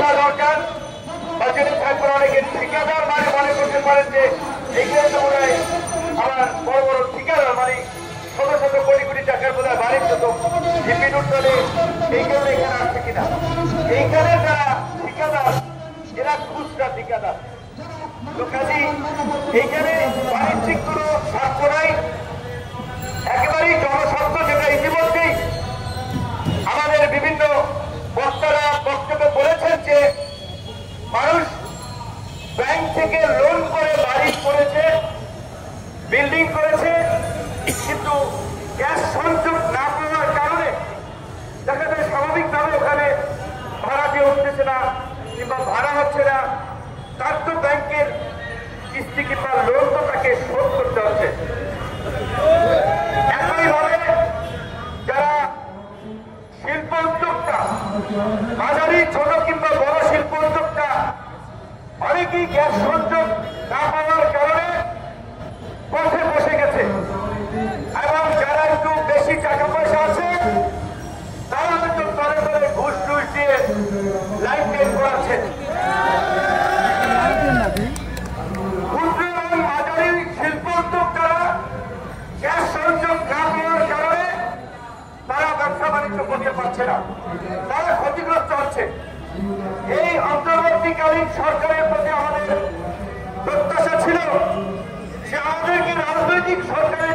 বোঝা দরকার। বাজারে থাকবার অনেকে ঠিকাদার মানে মনে করতে পারেন যে এইখানে তো মনে হয় আমার বড় বড় ঠিকাদার মানে শত শত কোটি কোটি টাকার বোধ হয় বাড়ির যত জিপি নোট চলে এই কারণে এখানে আসছে কিনা। এইখানে যারা ঠিকাদার এরা খুচরা ঠিকাদার। তো কাজী এইখানে বাণিজ্যিক কোনো স্বার্থ নাই, একেবারেই জনস্বার্থ, যেটা ইতিমধ্যেই আমাদের বিভিন্ন বক্তারা বক্তব্যে বলেছেন যে মানুষ ব্যাংক থেকে লোন করে বাড়ি করেছে, বিল্ডিং করেছে, কিন্তু গ্যাস সংযোগ না পাওয়ার কারণে দেখা যায় স্বাভাবিকভাবে ওখানে ভাড়া দিয়ে উঠতেছে না কিংবা ভাড়া হচ্ছে না। তার তো ব্যাংকের কিস্তি কিংবা লোন তো তাকে শোধ করতে হচ্ছে। একইভাবে যারা শিল্প উদ্যোক্তা, মাঝারি ছোট কিংবা বড় শিল্প উদ্যোক্তা, অনেকেই গ্যাস সংযোগ না পাওয়ার কারণে পথে বসে গেছে এবং যারা একটু বেশি টাকা পয়সা আছে তারা হয়তো তলে তলে ঘুষ টুস দিয়ে লাইন টেন করাচ্ছে। ক্ষুদ্র এবং মাঝারি শিল্প উদ্যোক্তারা গ্যাস সংযোগ না পাওয়ার কারণে তারা ব্যবসা বাণিজ্য করতে পারছে না, তারা ক্ষতিগ্রস্ত হচ্ছে। এই অন্তর্বর্তীকালীন সরকারের প্রতি আমাদের প্রত্যাশা ছিল যে আমাদেরকে রাজনৈতিক সরকারের